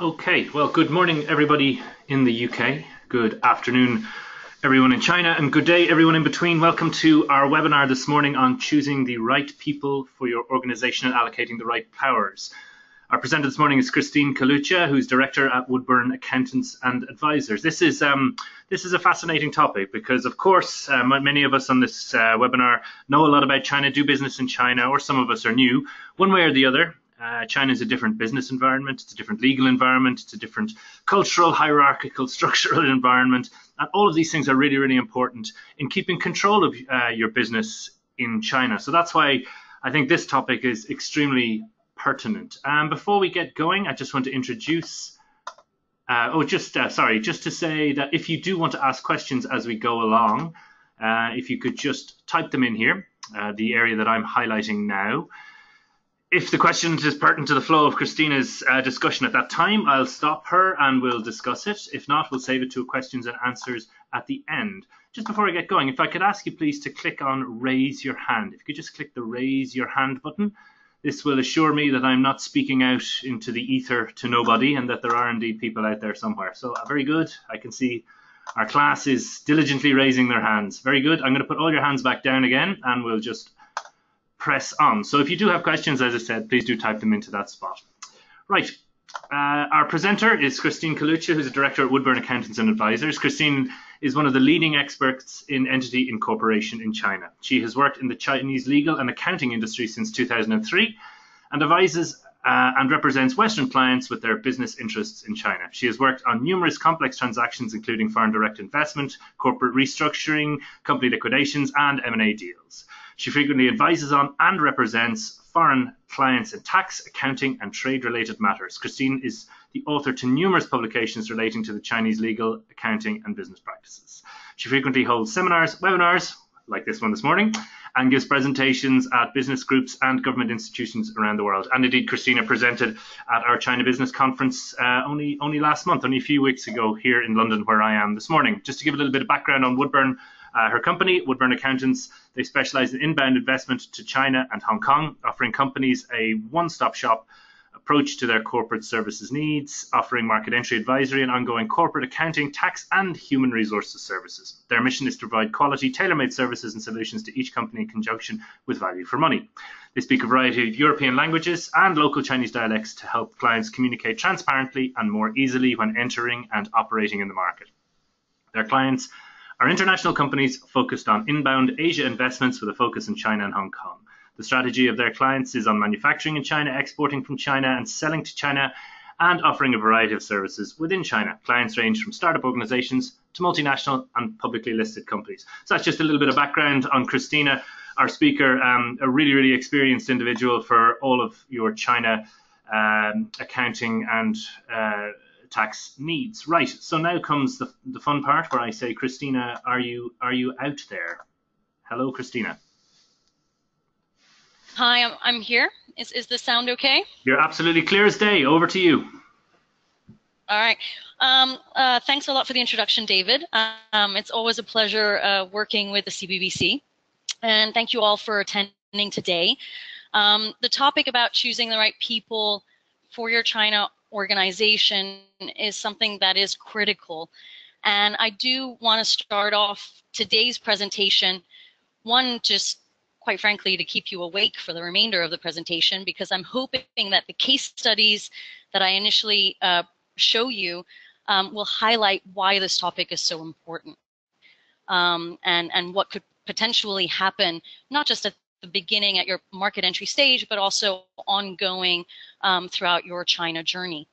Okay, well, good morning, everybody in the UK. Good afternoon, everyone in China, and good day, everyone in between. Welcome to our webinar this morning on choosing the right people for your organization and allocating the right powers. Our presenter this morning is Christine Kalucha, who's director at Woodburn Accountants and Advisors. This is a fascinating topic because, of course, many of us on this webinar know a lot about China, do business in China, or some of us are new, one way or the other. China is a different business environment, it's a different legal environment, it's a different cultural, hierarchical, structural environment, and all of these things are really, really important in keeping control of your business in China. So that's why I think this topic is extremely pertinent. Before we get going, I just want to introduce, just to say that if you do want to ask questions as we go along, if you could just type them in here, the area that I'm highlighting now. If the question is pertinent to the flow of Christina's discussion at that time, I'll stop her and we'll discuss it. If not, we'll save it to questions and answers at the end. Just before I get going, if I could ask you please to click on raise your hand. If you could just click the raise your hand button, this will assure me that I'm not speaking out into the ether to nobody and that there are indeed people out there somewhere. So very good. I can see our class is diligently raising their hands. Very good. I'm going to put all your hands back down again and we'll just press on. So if you do have questions, as I said, please do type them into that spot. Right. Our presenter is Christine Kalucha, who's a director at Woodburn Accountants and Advisors. Christine is one of the leading experts in entity incorporation in China. She has worked in the Chinese legal and accounting industry since 2003 and advises and represents Western clients with their business interests in China. She has worked on numerous complex transactions, including foreign direct investment, corporate restructuring, company liquidations, and M&A deals. She frequently advises on and represents foreign clients in tax, accounting, and trade-related matters. Christine is the author to numerous publications relating to the Chinese legal, accounting, and business practices. She frequently holds seminars, webinars, like this one this morning, and gives presentations at business groups and government institutions around the world. And indeed, Christina presented at our China Business Conference only last month, only a few weeks ago here in London, where I am this morning. Just to give a little bit of background on Woodburn, her company, Woodburn Accountants, they specialize in inbound investment to China and Hong Kong, offering companies a one-stop shop approach to their corporate services needs, offering market entry advisory and ongoing corporate accounting, tax, and human resources services. Their mission is to provide quality, tailor-made services and solutions to each company in conjunction with value for money. They speak a variety of European languages and local Chinese dialects to help clients communicate transparently and more easily when entering and operating in the market. Their clients are international companies focused on inbound Asia investments with a focus in China and Hong Kong. The strategy of their clients is on manufacturing in China, exporting from China, and selling to China, and offering a variety of services within China. Clients range from startup organizations to multinational and publicly listed companies. So that's just a little bit of background on Christina, our speaker, a really, really experienced individual for all of your China accounting and tax needs. Right, so now comes the fun part where I say, Christina, are you out there? Hello, Christina. Hi, I'm here. Is the sound okay? You're absolutely clear as day. Over to you. All right. Thanks a lot for the introduction, David. It's always a pleasure working with the CBBC. And thank you all for attending today. The topic about choosing the right people for your China organization is something that is critical. And I do want to start off today's presentation, just quite frankly, to keep you awake for the remainder of the presentation, because I'm hoping that the case studies that I initially show you will highlight why this topic is so important and what could potentially happen, not just at the beginning at your market entry stage, but also ongoing throughout your China journey.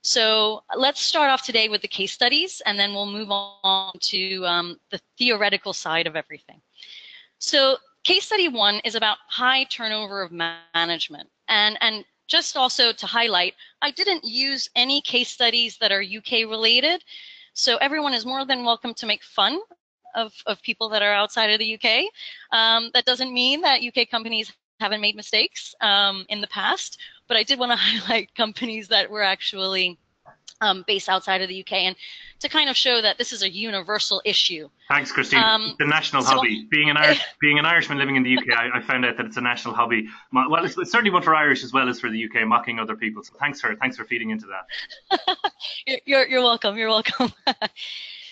So let's start off today with the case studies, and then we'll move on to the theoretical side of everything. So case study 1 is about high turnover of management. And just also to highlight, I didn't use any case studies that are UK related. So everyone is more than welcome to make fun of people that are outside of the UK. That doesn't mean that UK companies haven't made mistakes in the past, but I did want to highlight companies that were actually based outside of the UK, and to kind of show that this is a universal issue. Thanks, Christine. It's a national hobby. Being an Irishman living in the UK, I found out that it's a national hobby. Well, it's certainly one for Irish as well as for the UK, mocking other people. So thanks for feeding into that. You're welcome. You're welcome.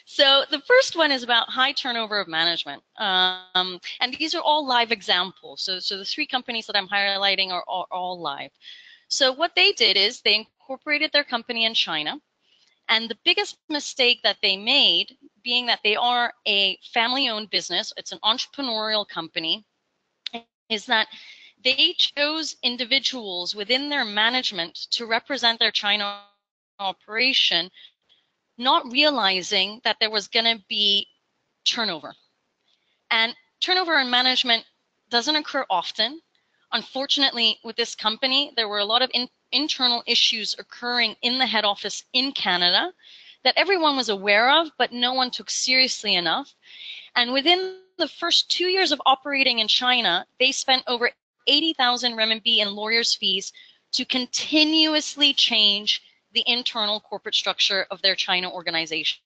So the first one is about high turnover of management, and these are all live examples. So the 3 companies that I'm highlighting are all live. So what they did is they incorporated their company in China, and the biggest mistake that they made, being that they are a family-owned business, it's an entrepreneurial company, is that they chose individuals within their management to represent their China operation, not realizing that there was going to be turnover. And turnover in management doesn't occur often. Unfortunately, with this company, there were a lot of internal issues occurring in the head office in Canada that everyone was aware of, but no one took seriously enough. And within the first 2 years of operating in China, they spent over 80,000 renminbi in lawyers' fees to continuously change the internal corporate structure of their China organization.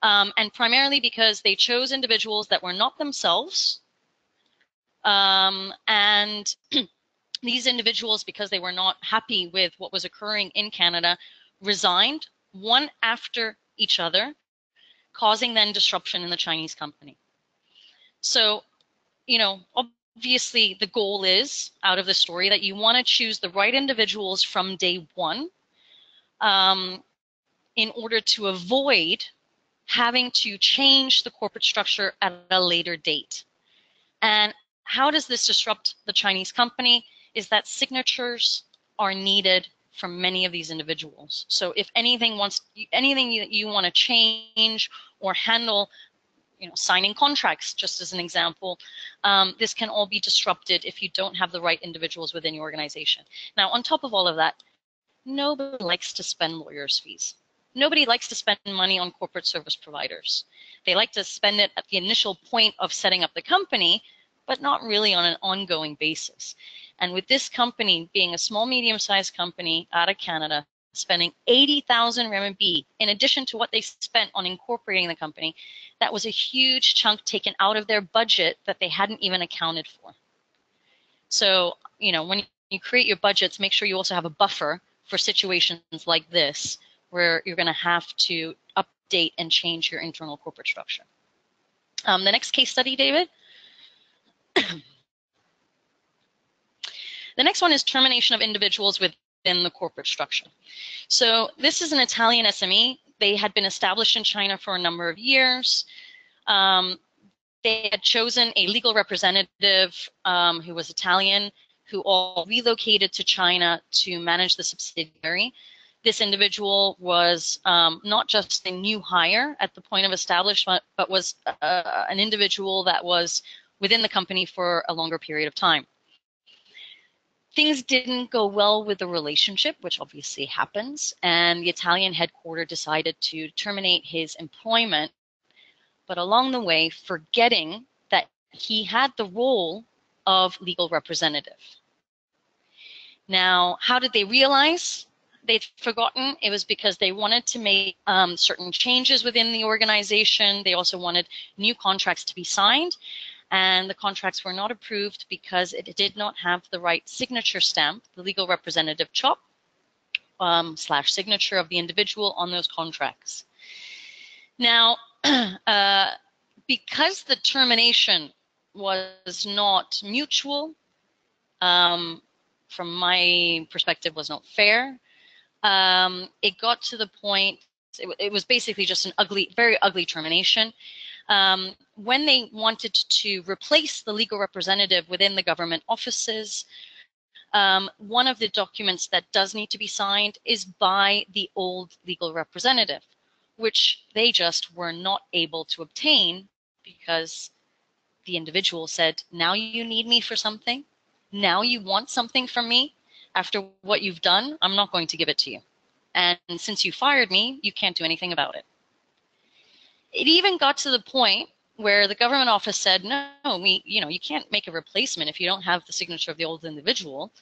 And primarily because they chose individuals that were not themselves. And these individuals, because they were not happy with what was occurring in Canada, resigned one after each other, causing then disruption in the Chinese company. So, obviously the goal is, out of the story, that you want to choose the right individuals from day one, in order to avoid having to change the corporate structure at a later date. And how does this disrupt the Chinese company? Is that signatures are needed from many of these individuals. So if anything you want to change or handle, signing contracts, just as an example, this can all be disrupted if you don't have the right individuals within your organization. Now, on top of all of that, nobody likes to spend lawyers' fees. Nobody likes to spend money on corporate service providers. They like to spend it at the initial point of setting up the company, but not really on an ongoing basis. And with this company being a small, medium-sized company out of Canada, spending 80,000 RMB in addition to what they spent on incorporating the company, that was a huge chunk taken out of their budget that they hadn't even accounted for. So, when you create your budgets, make sure you also have a buffer for situations like this, where you're going to have to update and change your internal corporate structure. The next case study, David. The next one is termination of individuals within the corporate structure. So this is an Italian SME. They had been established in China for a number of years. They had chosen a legal representative who was Italian, who all relocated to China to manage the subsidiary. This individual was not just a new hire at the point of establishment, but was an individual that was within the company for a longer period of time. Things didn't go well with the relationship, which obviously happens, and the Italian headquarters decided to terminate his employment, but along the way, forgetting that he had the role of legal representative. Now, how did they realize they'd forgotten? It was because they wanted to make certain changes within the organization. They also wanted new contracts to be signed, and the contracts were not approved because it did not have the right signature stamp, the legal representative CHOP, / signature of the individual on those contracts. Now, because the termination was not mutual, from my perspective was not fair, it got to the point, it was basically just an ugly, very ugly termination. When they wanted to replace the legal representative within the government offices, one of the documents that does need to be signed is by the old legal representative, which they just were not able to obtain because the individual said, now you need me for something? Now you want something from me? After what you've done, I'm not going to give it to you. And since you fired me, you can't do anything about it. It even got to the point where the government office said, no, you can't make a replacement if you don't have the signature of the old individual.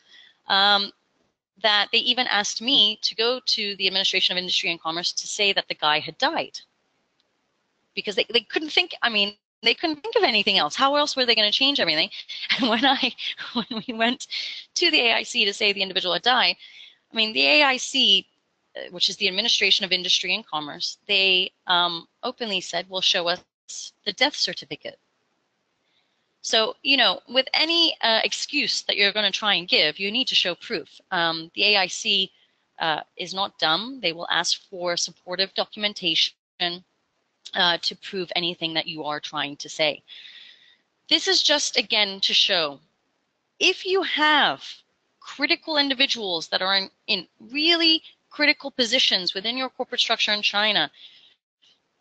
that they even asked me to go to the Administration of Industry and Commerce to say that the guy had died. Because they couldn't think, I mean, they couldn't think of anything else. How else were they going to change everything? And when we went to the AIC to say the individual had died, I mean, the AIC, which is the Administration of Industry and Commerce, they openly said, well, show us the death certificate. So, you know, with any excuse that you're going to try and give, you need to show proof. The AIC is not dumb. They will ask for supportive documentation to prove anything that you are trying to say. This is just, again, to show if you have critical individuals that are in really critical positions within your corporate structure in China,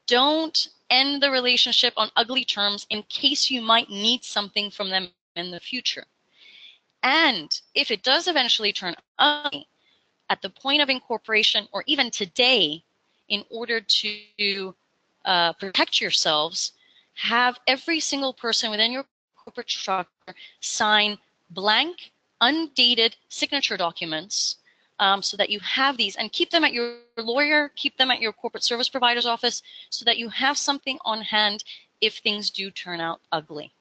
don't end the relationship on ugly terms in case you might need something from them in the future. And if it does eventually turn ugly at the point of incorporation or even today, in order to protect yourselves, have every single person within your corporate structure sign blank, undated signature documents so that you have these, and keep them at your lawyer, keep them at your corporate service provider's office so that you have something on hand if things do turn out ugly.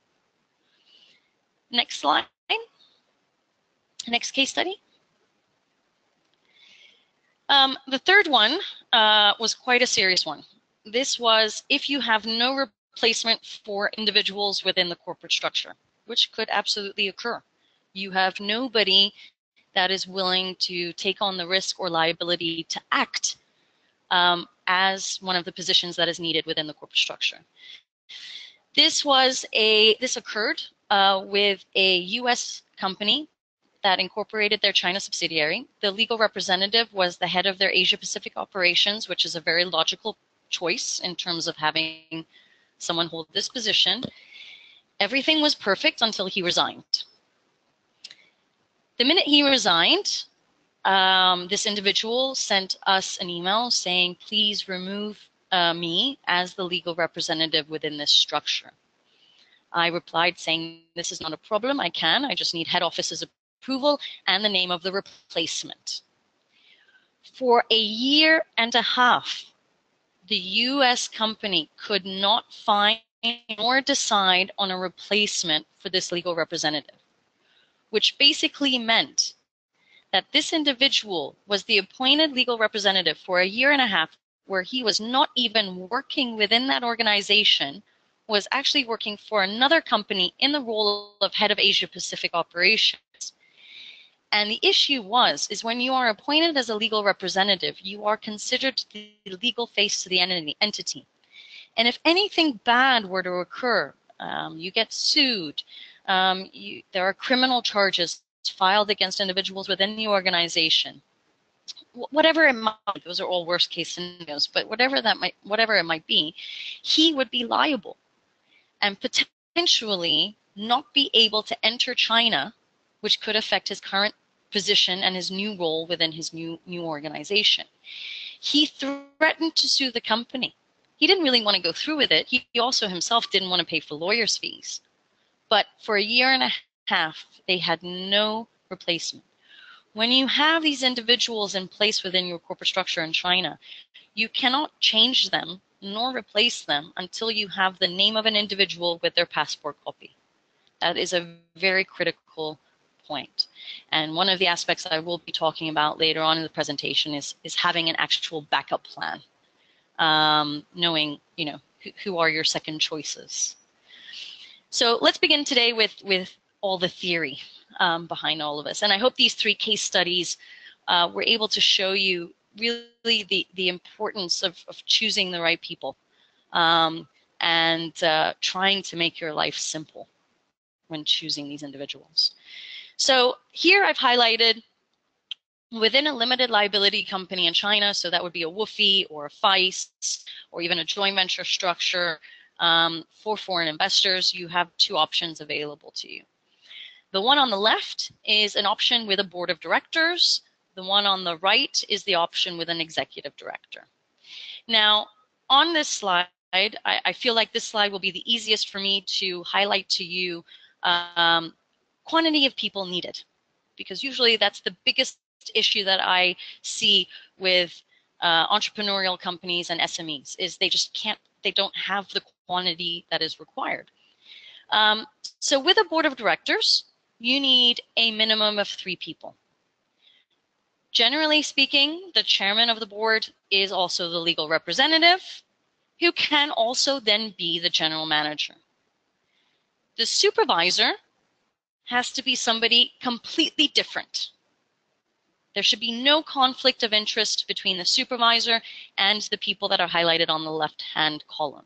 Next slide. Next case study. The third one was quite a serious one. This was if you have no replacement for individuals within the corporate structure, which could absolutely occur. You have nobody that is willing to take on the risk or liability to act as one of the positions that is needed within the corporate structure. This occurred with a US company that incorporated their China subsidiary. The legal representative was the head of their Asia Pacific operations, which is a very logical choice in terms of having someone hold this position. Everything was perfect until he resigned. The minute he resigned, this individual sent us an email saying, please remove me as the legal representative within this structure. I replied saying, this is not a problem, I just need head office's approval and the name of the replacement. For a year and a half, the US company could not find or decide on a replacement for this legal representative, which basically meant that this individual was the appointed legal representative for a year and a half, where he was not even working within that organization, was actually working for another company in the role of head of Asia Pacific operations. And the issue is when you are appointed as a legal representative, you are considered the legal face to the entity. And if anything bad were to occur, you get sued, there are criminal charges filed against individuals within the organization. Whatever it might be, those are all worst case scenarios, but whatever it might be, he would be liable and potentially not be able to enter China, which could affect his current position and his new role within his new organization. He threatened to sue the company. He didn't really want to go through with it. He also himself didn't want to pay for lawyers' fees. But for a year and a half, they had no replacement. When you have these individuals in place within your corporate structure in China, you cannot change them nor replace them until you have the name of an individual with their passport copy. That is a very critical point. And one of the aspects that I will be talking about later on in the presentation is having an actual backup plan, knowing, who are your second choices. So let's begin today with all the theory behind all of this. And I hope these three case studies were able to show you really the importance of choosing the right people and trying to make your life simple when choosing these individuals. So here I've highlighted within a limited liability company in China, so that would be a WFOE or a FICE or even a joint venture structure for foreign investors, you have two options available to you. The one on the left is an option with a board of directors. The one on the right is the option with an executive director. Now, on this slide, I feel like this slide will be the easiest for me to highlight to you quantity of people needed, because usually that's the biggest issue that I see with entrepreneurial companies and SMEs is they just can't, they don't have the quantity that is required. So with a board of directors, you need a minimum of 3 people. Generally speaking, the chairman of the board is also the legal representative, who can also then be the general manager. The supervisor has to be somebody completely different. There should be no conflict of interest between the supervisor and the people that are highlighted on the left-hand column,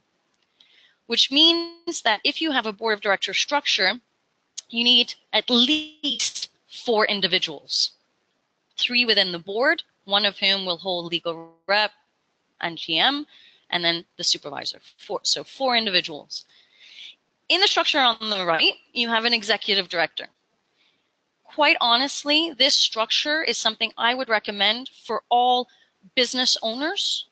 which means that if you have a board of directors structure, you need at least 4 individuals, 3 within the board, one of whom will hold legal rep and GM, and then the supervisor. 4 individuals. In the structure on the right, you have an executive director. Quite honestly, this structure is something I would recommend for all business owners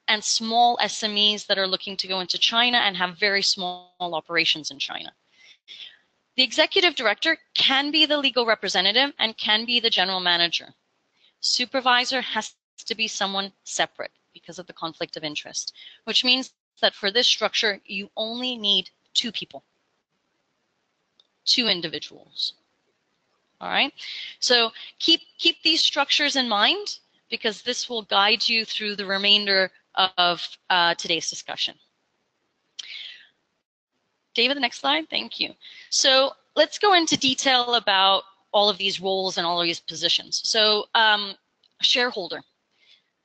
and small SMEs that are looking to go into China and have very small operations in China. The executive director can be the legal representative and can be the general manager. Supervisor has to be someone separate because of the conflict of interest, which means that for this structure, you only need 2 people, 2 individuals. All right, so keep these structures in mind because this will guide you through the remainder of today's discussion. David, the next slide, thank you. So let's go into detail about all of these roles and all of these positions. So shareholder.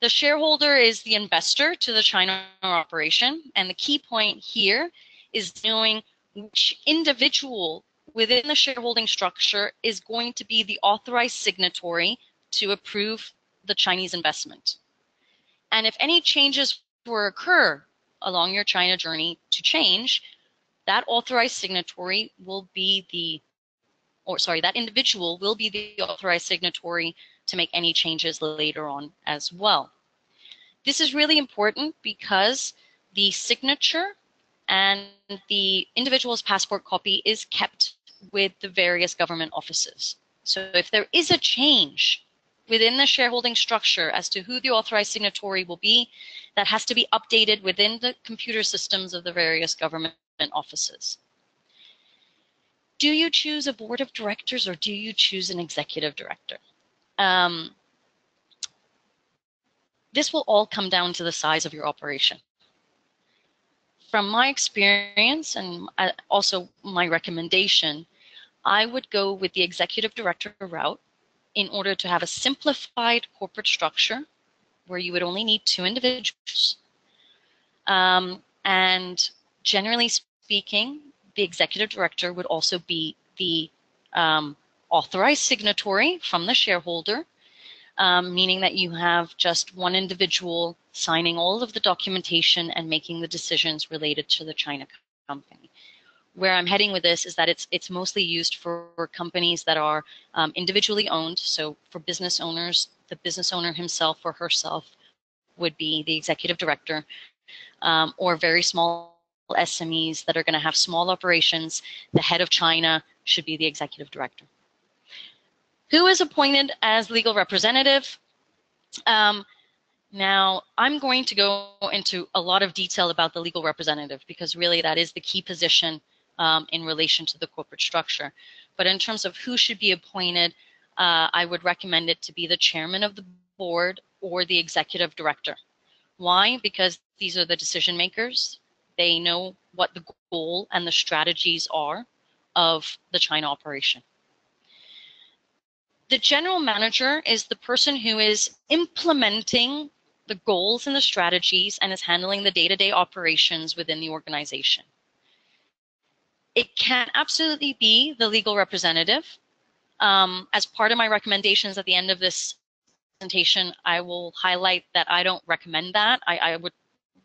The shareholder is the investor to the China operation, and the key point here is knowing which individual within the shareholding structure is going to be the authorized signatory to approve the Chinese investment. And if any changes were occur along your China journey to change, that authorized signatory will be that individual will be the authorized signatory to make any changes later on as well. This is really important because the signature and the individual's passport copy is kept with the various government offices. So if there is a change within the shareholding structure as to who the authorized signatory will be, that has to be updated within the computer systems of the various government offices. Do you choose a board of directors or do you choose an executive director? This will all come down to the size of your operation. From my experience and also my recommendation, I would go with the executive director route in order to have a simplified corporate structure where you would only need 2 individuals. And generally speaking, the executive director would also be the authorized signatory from the shareholder, meaning that you have just 1 individual signing all of the documentation and making the decisions related to the China company. Where I'm heading with this is that it's mostly used for companies that are individually owned. So for business owners, the business owner himself or herself would be the executive director, or very small SMEs that are going to have small operations. The head of China should be the executive director. Who is appointed as legal representative? Now, I'm going to go into a lot of detail about the legal representative because really that is the key position in relation to the corporate structure. But in terms of who should be appointed, I would recommend it to be the chairman of the board or the executive director. Why? Because these are the decision makers. They know what the goal and the strategies are of the China operation. The general manager is the person who is implementing the goals and the strategies and is handling the day-to-day operations within the organization. It can absolutely be the legal representative. As part of my recommendations at the end of this presentation, I will highlight that I don't recommend that. I would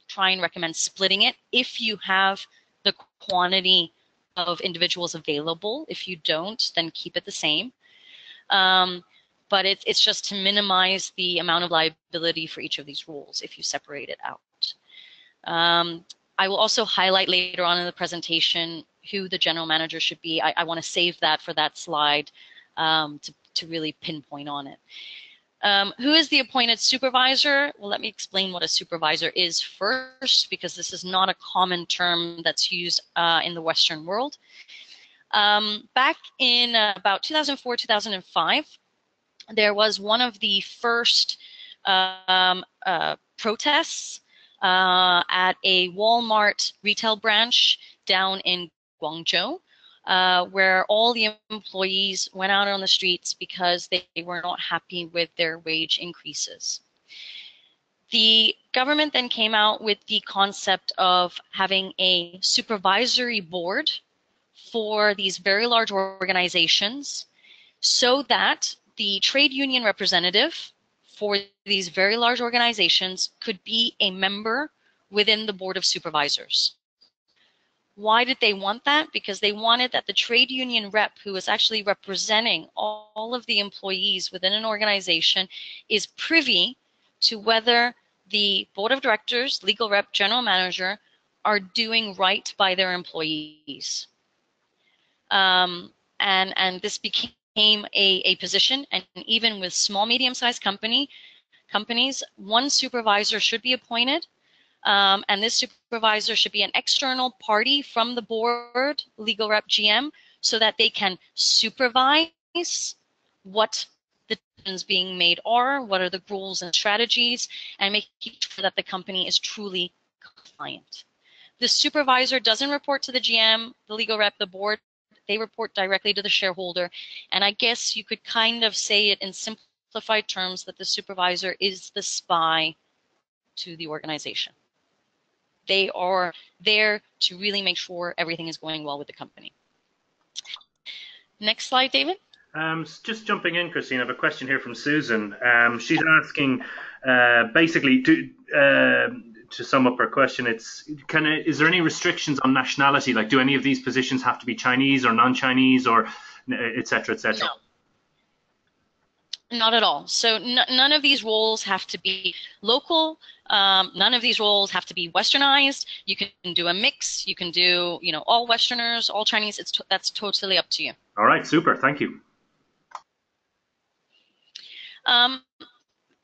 try and recommend splitting it if you have the quantity of individuals available. If you don't, then keep it the same. But it's just to minimize the amount of liability for each of these roles if you separate it out. I will also highlight later on in the presentation who the general manager should be. I want to save that for that slide to really pinpoint on it. Who is the appointed supervisor? Well, let me explain what a supervisor is first, because this is not a common term that's used in the Western world. Back in about 2004, 2005, there was one of the first protests at a Walmart retail branch down in Guangzhou, where all the employees went out on the streets because they were not happy with their wage increases. The government then came out with the concept of having a supervisory board for these very large organizations, so that the trade union representative for these very large organizations could be a member within the board of supervisors. Why did they want that? Because they wanted that the trade union rep, who is actually representing all of the employees within an organization, is privy to whether the board of directors, legal rep, general manager are doing right by their employees. And this became a position, and even with small, medium-sized companies, one supervisor should be appointed. And this supervisor should be an external party from the board, legal rep, GM, so that they can supervise what the decisions being made are, what are the rules and strategies, and making sure that the company is truly compliant. The supervisor doesn't report to the GM, the legal rep, the board. They report directly to the shareholder. And I guess you could kind of say it in simplified terms that the supervisor is the spy to the organization. They are there to really make sure everything is going well with the company. Next slide, David. Just jumping in, Christine, I have a question here from Susan. She's asking, basically, to sum up her question, is there any restrictions on nationality? Like, do any of these positions have to be Chinese or non-Chinese, or et cetera, et cetera? No. Not at all. So none of these roles have to be local. None of these roles have to be westernized. You can do a mix. You can do, all Westerners, all Chinese. That's totally up to you. All right, super. Thank you.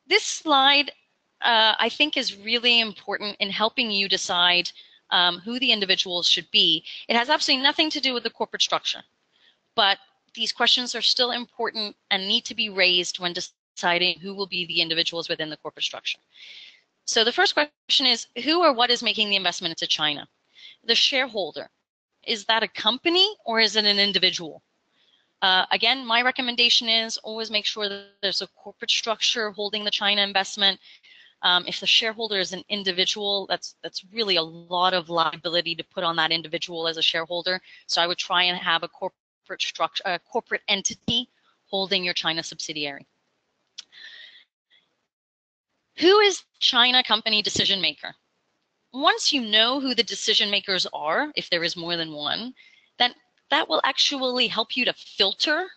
This slide, I think, is really important in helping you decide who the individuals should be. It has absolutely nothing to do with the corporate structure, but these questions are still important and need to be raised when deciding who will be the individuals within the corporate structure. So the first question is, who or what is making the investment into China? The shareholder. Is that a company or is it an individual? Again, my recommendation is always make sure that there's a corporate structure holding the China investment. If the shareholder is an individual, that's really a lot of liability to put on that individual as a shareholder. So I would try and have a corporate structure, a corporate entity holding your China subsidiary. Who is China company decision maker? Once you know who the decision makers are, if there is more than one, then that will actually help you to filter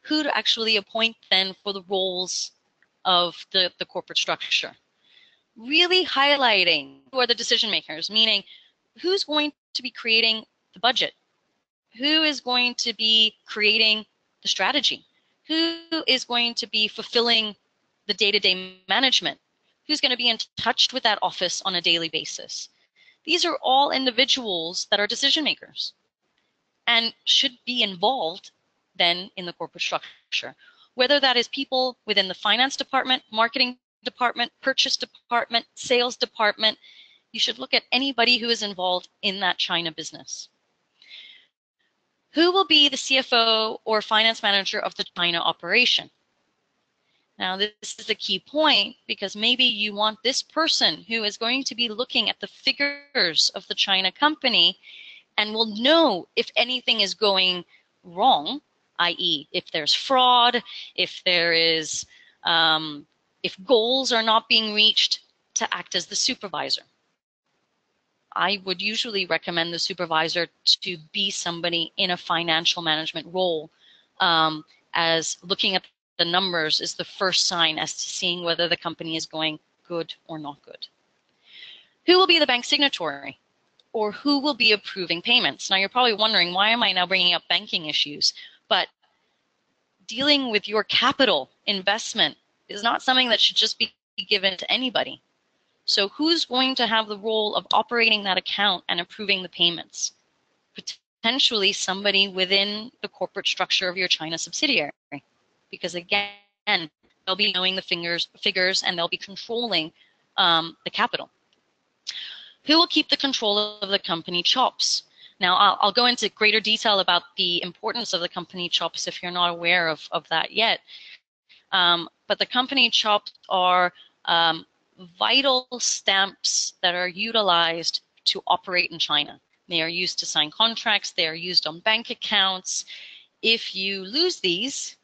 who to actually appoint then for the roles of the corporate structure. Really highlighting who are the decision makers, meaning who's going to be creating the budget, who is going to be creating the strategy, who is going to be fulfilling the day-to-day management, who's going to be in touch with that office on a daily basis. These are all individuals that are decision makers and should be involved then in the corporate structure, whether that is people within the finance department, marketing department, purchase department, sales department. You should look at anybody who is involved in that China business. Who will be the CFO or finance manager of the China operation? Now, this is a key point because maybe you want this person who is going to be looking at the figures of the China company and will know if anything is going wrong, i.e. if there's fraud, if there is, if goals are not being reached, to act as the supervisor. I would usually recommend the supervisor to be somebody in a financial management role, as looking at the numbers is the first sign as to seeing whether the company is going good or not good. Who will be the bank signatory? Or who will be approving payments? Now, you're probably wondering, why am I now bringing up banking issues? But dealing with your capital investment is not something that should just be given to anybody. So who's going to have the role of operating that account and approving the payments? Potentially somebody within the corporate structure of your China subsidiary. Because again, they'll be knowing the figures and they'll be controlling the capital. Who will keep the control of the company chops? Now, I'll go into greater detail about the importance of the company chops if you're not aware of that yet. But the company chops are vital stamps that are utilized to operate in China. They are used to sign contracts. They are used on bank accounts. If you lose these,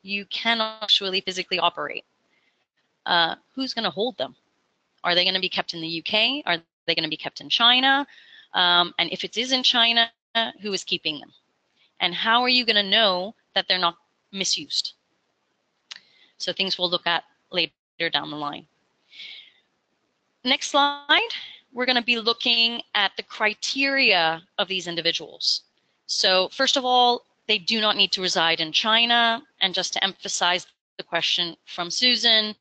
you cannot actually physically operate. Who's going to hold them? Are they going to be kept in the UK? Are they going to be kept in China? And if it is in China, who is keeping them? And how are you going to know that they're not misused? So things we'll look at later down the line. Next slide, we're going to be looking at the criteria of these individuals. So first of all, they do not need to reside in China. And just to emphasize the question from Susan,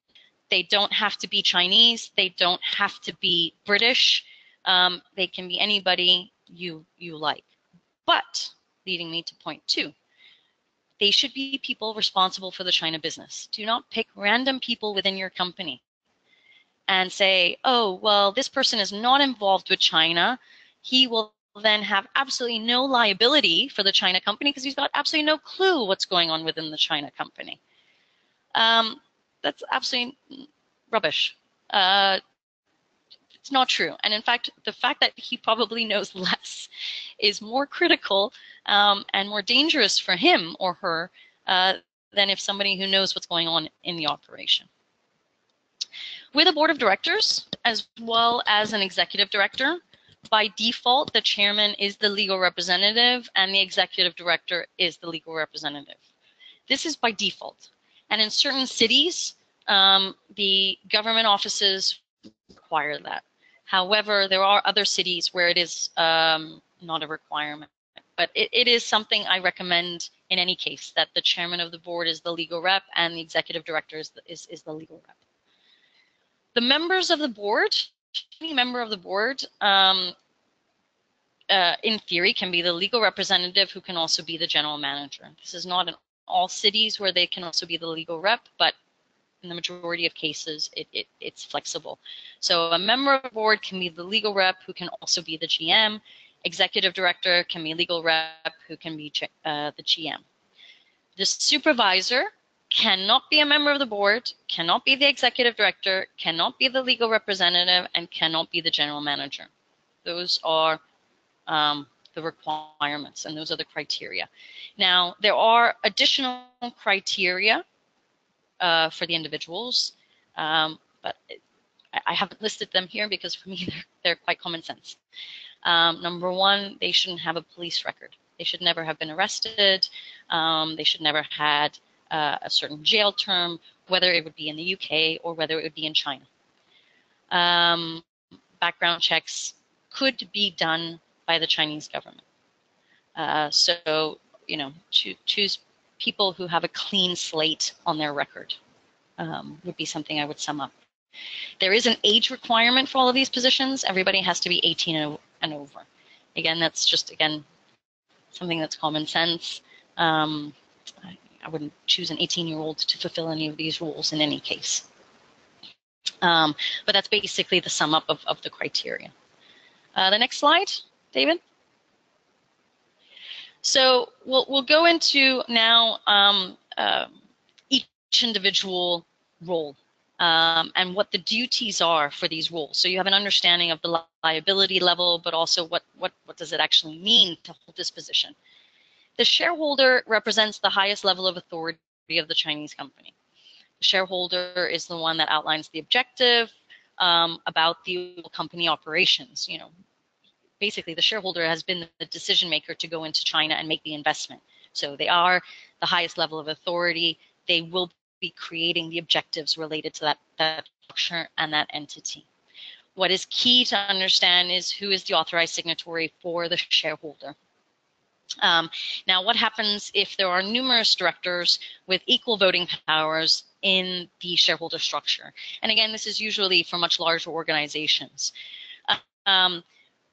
they don't have to be Chinese. They don't have to be British. They can be anybody you like. But, leading me to point 2, they should be people responsible for the China business. Do not pick random people within your company and say, oh, well, this person is not involved with China. He will then have absolutely no liability for the China company because he's got absolutely no clue what's going on within the China company. That's absolutely rubbish. It's not true. And in fact, the fact that he probably knows less is more critical and more dangerous for him or her than if somebody who knows what's going on in the operation. With a board of directors, as well as an executive director, by default, the chairman is the legal representative and the executive director is the legal representative. This is by default. And in certain cities, the government offices require that. However, there are other cities where it is not a requirement. But it is something I recommend in any case, that the chairman of the board is the legal rep and the executive director is the legal rep. The members of the board, any member of the board, in theory, can be the legal representative who can also be the general manager. This is not in all cities where they can also be the legal rep, but in the majority of cases, it's flexible. So a member of the board can be the legal rep who can also be the GM. Executive director can be legal rep who can be the GM. The supervisor cannot be a member of the board, cannot be the executive director, cannot be the legal representative, and cannot be the general manager. Those are the requirements, and those are the criteria. Now, there are additional criteria for the individuals, but I haven't listed them here because for me they're quite common sense. Number 1, they shouldn't have a police record. They should never have been arrested. They should never had a certain jail term, whether it would be in the UK or whether it would be in China. Background checks could be done by the Chinese government. So, you know, choose people who have a clean slate on their record would be something I would sum up. There is an age requirement for all of these positions. Everybody has to be 18 and over. Again, that's just, something that's common sense. I wouldn't choose an 18-year-old to fulfill any of these roles in any case. But that's basically the sum up of the criteria. The next slide, David. So we'll go into now each individual role and what the duties are for these roles. So you have an understanding of the liability level, but also what does it actually mean to hold this position. The shareholder represents the highest level of authority of the Chinese company. The shareholder is the one that outlines the objective about the company operations. You know, basically the shareholder has been the decision maker to go into China and make the investment. So they are the highest level of authority. They will be creating the objectives related to that structure and that entity. What is key to understand is who is the authorized signatory for the shareholder. Now, what happens if there are numerous directors with equal voting powers in the shareholder structure. And again, this is usually for much larger organizations.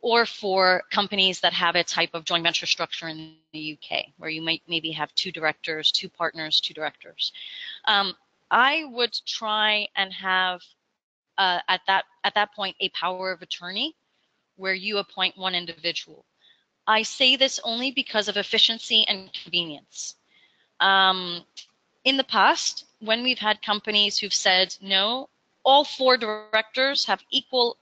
Or for companies that have a type of joint venture structure in the UK, where you might maybe have 2 directors, 2 partners, 2 directors. I would try and have at that point a power of attorney where you appoint 1 individual. I say this only because of efficiency and convenience. In the past, when we've had companies who've said, no, all 4 directors have equal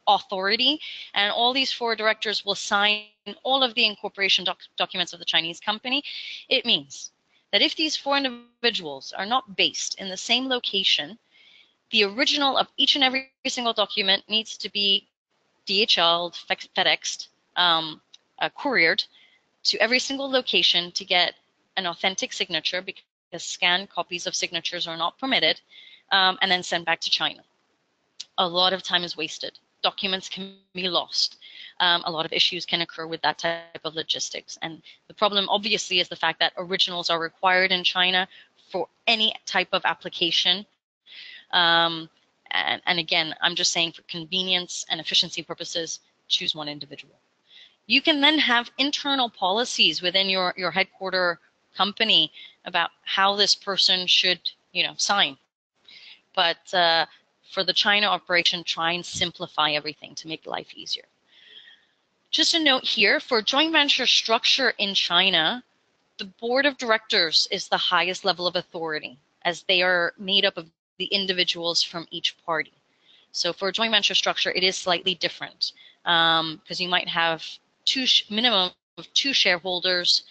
authority, and all these 4 directors will sign all of the incorporation documents of the Chinese company, it means that if these 4 individuals are not based in the same location, the original of each and every single document needs to be DHL'd, FedEx'd, couriered to every single location to get an authentic signature, because scanned copies of signatures are not permitted, and then sent back to China. A lot of time is wasted. Documents can be lost. A lot of issues can occur with that type of logistics. And the problem obviously is the fact that originals are required in China for any type of application. And again, I'm just saying for convenience and efficiency purposes, choose 1 individual. You can then have internal policies within your headquarter company about how this person should, sign. But for the China operation, try and simplify everything to make life easier. Just a note here, for joint venture structure in China, the board of directors is the highest level of authority, as they are made up of the individuals from each party. So for a joint venture structure, it is slightly different, because you might have minimum of 2 shareholders,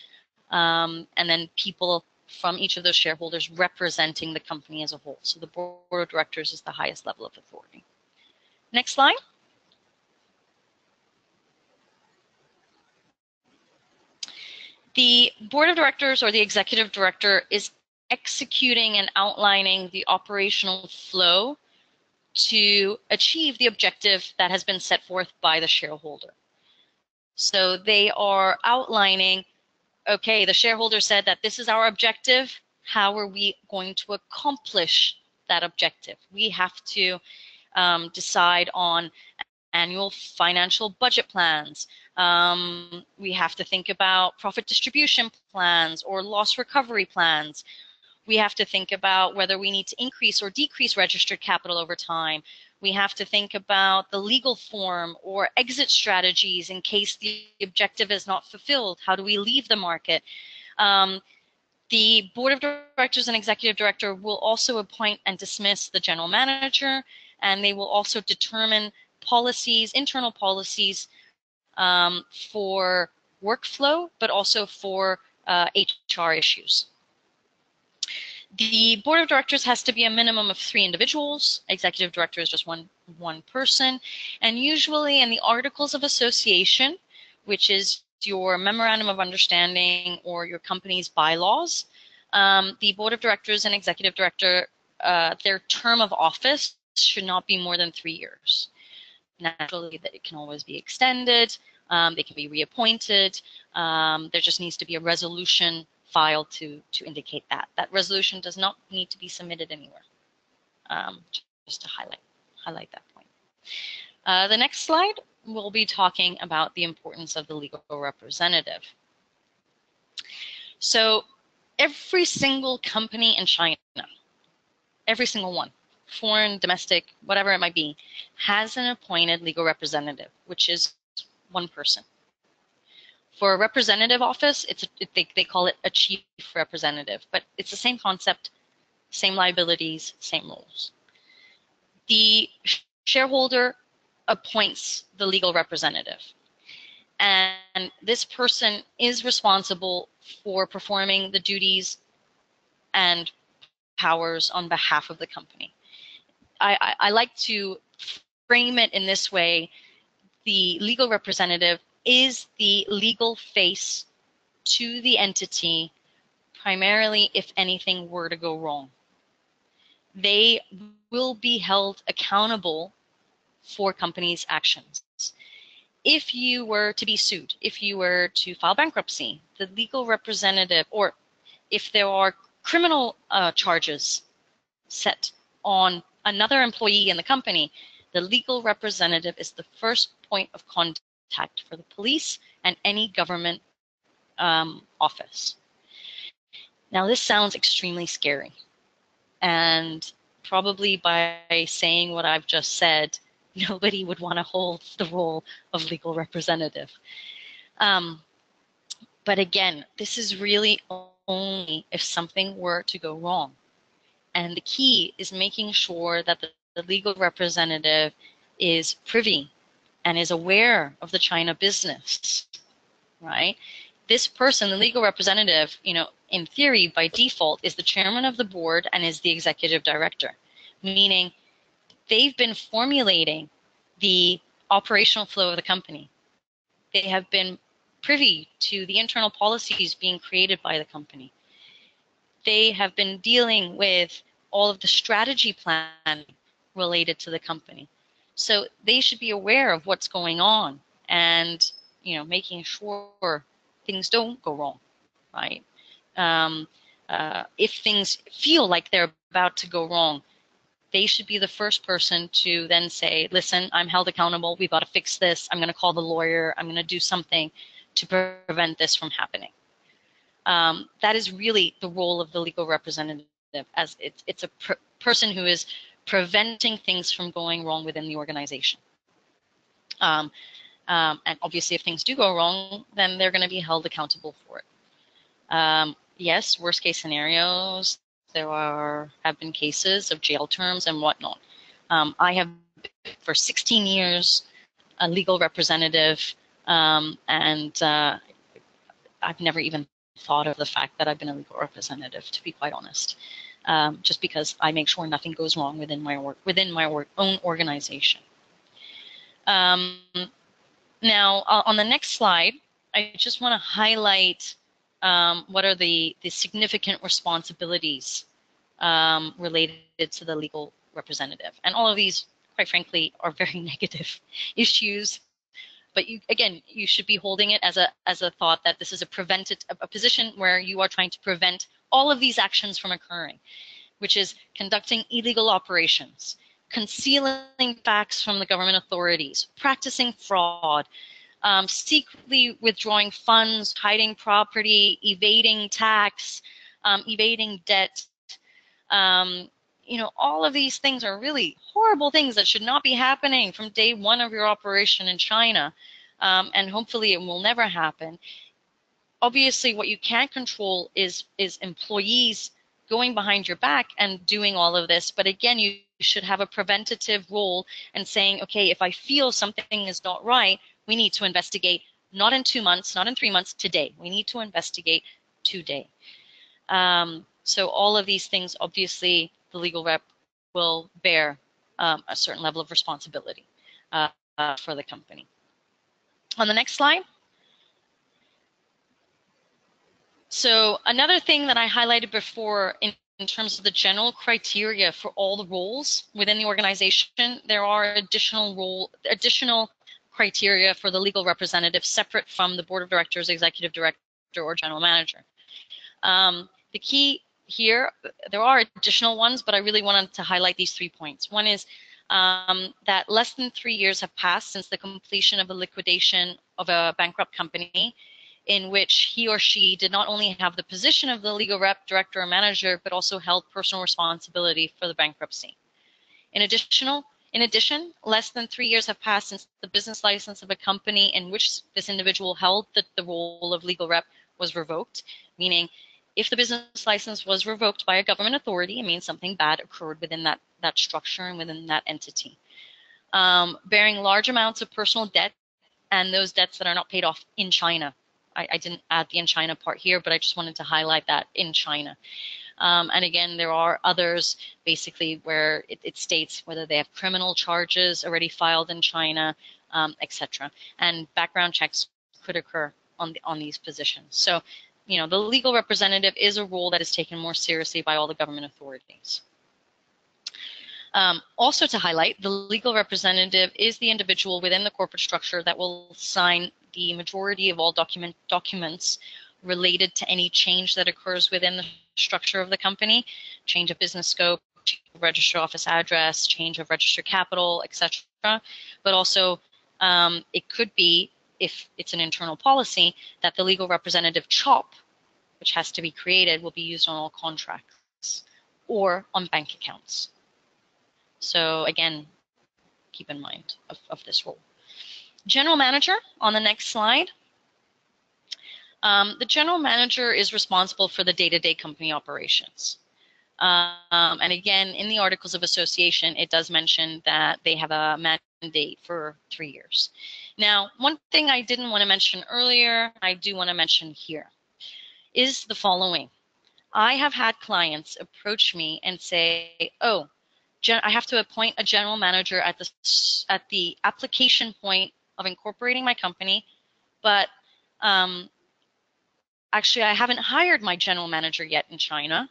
and then people from each of those shareholders representing the company as a whole. So the board of directors is the highest level of authority. Next slide. The board of directors or the executive director is executing and outlining the operational flow to achieve the objective that has been set forth by the shareholder. So they are outlining, okay, the shareholder said that this is our objective. How are we going to accomplish that objective? We have to decide on annual financial budget plans. We have to think about profit distribution plans or loss recovery plans. We have to think about whether we need to increase or decrease registered capital over time. We have to think about the legal form or exit strategies in case the objective is not fulfilled. How do we leave the market? The board of directors and executive director will also appoint and dismiss the general manager, and they will also determine policies, internal policies for workflow, but also for HR issues. The board of directors has to be a minimum of 3 individuals. Executive director is just one person. And usually in the articles of association, which is your memorandum of understanding or your company's bylaws, the board of directors and executive director, their term of office should not be more than 3 years. Naturally, that it can always be extended. They can be reappointed. There just needs to be a resolution filed to indicate that. That resolution does not need to be submitted anywhere. Just to highlight that point. The next slide, we'll be talking about the importance of the legal representative. So every single company in China, every single one, foreign, domestic, whatever it might be, has an appointed legal representative, which is 1 person. For a representative office, they call it a chief representative, but it's the same concept, same liabilities, same rules. The shareholder appoints the legal representative, and this person is responsible for performing the duties and powers on behalf of the company. I like to frame it in this way. The legal representative is the legal face to the entity, primarily if anything were to go wrong. They will be held accountable for companies' actions. If you were to be sued, if you were to file bankruptcy, the legal representative, or if there are criminal charges set on another employee in the company, the legal representative is the first point of contact for the police and any government office. Now, this sounds extremely scary, and probably by saying what I've just said, nobody would want to hold the role of legal representative. But again, this is really only if something were to go wrong. And the key is making sure that the legal representative is privy and is aware of the China business, right? This person, the legal representative, in theory, by default, is the chairman of the board and is the executive director, meaning they've been formulating the operational flow of the company. They have been privy to the internal policies being created by the company. They have been dealing with all of the strategy plan related to the company. So they should be aware of what's going on and, making sure things don't go wrong, right? If things feel like they're about to go wrong, they should be the first person to then say, listen, I'm held accountable. We've got to fix this. I'm going to call the lawyer. I'm going to do something to prevent this from happening. That is really the role of the legal representative, as it's a person who is preventing things from going wrong within the organization. And obviously, if things do go wrong, then they're going to be held accountable for it. Yes, worst case scenarios, there have been cases of jail terms and whatnot. I have been for 16 years a legal representative, and I've never even thought of the fact that I've been a legal representative, to be quite honest, just because I make sure nothing goes wrong within my own organization. Now, on the next slide, I just want to highlight what are the significant responsibilities related to the legal representative. And all of these, quite frankly, are very negative issues. But you should be holding it as a thought that this is a position where you are trying to prevent all of these actions from occurring, which is conducting illegal operations, concealing facts from the government authorities, practicing fraud, secretly withdrawing funds, hiding property, evading tax, evading debt. All of these things are really horrible things that should not be happening from day one of your operation in China, and hopefully it will never happen. Obviously, what you can't control is employees going behind your back and doing all of this, but again, you should have a preventative role and saying, okay, if I feel something is not right, we need to investigate, not in 2 months, not in 3 months, today. We need to investigate today. So all of these things, obviously, the legal rep will bear a certain level of responsibility for the company. On the next slide. So another thing that I highlighted before in terms of the general criteria for all the roles within the organization, there are additional criteria for the legal representative separate from the board of directors, executive director, or general manager. The key here, there are additional ones, but I really wanted to highlight these 3 points. One is that less than 3 years have passed since the completion of the liquidation of a bankrupt company in which he or she did not only have the position of the legal rep, director, or manager, but also held personal responsibility for the bankruptcy. In addition, less than 3 years have passed since the business license of a company in which this individual held the role of legal rep was revoked, meaning if the business license was revoked by a government authority, it means something bad occurred within that structure and within that entity. Bearing large amounts of personal debt and those debts that are not paid off in China. I didn't add the in China part here, but I just wanted to highlight that in China. And again, there are others basically where it states whether they have criminal charges already filed in China, etc. And background checks could occur on these positions. So, the legal representative is a role that is taken more seriously by all the government authorities. Also to highlight, the legal representative is the individual within the corporate structure that will sign the majority of all documents related to any change that occurs within the structure of the company, change of business scope, register office address, change of register capital, etc. But also it could be, if it's an internal policy, that the legal representative CHOP, which has to be created, will be used on all contracts or on bank accounts. So again, keep in mind of this role. General manager on the next slide. The general manager is responsible for the day-to-day company operations. And again, in the Articles of Association, it does mention that they have a mandate for 3 years. Now, one thing I didn't want to mention earlier, I do want to mention here, is the following. I have had clients approach me and say, oh, I have to appoint a general manager at the application point of incorporating my company, but actually I haven't hired my general manager yet in China,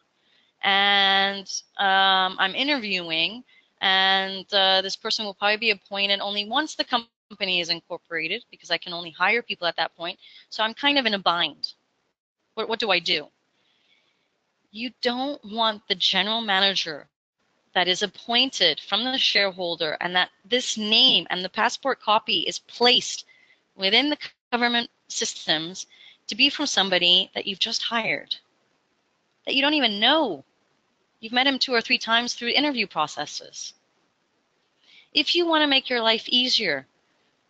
and I'm interviewing, and this person will probably be appointed only once the company is incorporated, because I can only hire people at that point. So I'm kind of in a bind. What do I do? You don't want the general manager that is appointed from the shareholder, and that this name and the passport copy is placed within the government systems, to be from somebody that you've just hired, that you don't even know. You've met him 2 or 3 times through interview processes. If you want to make your life easier,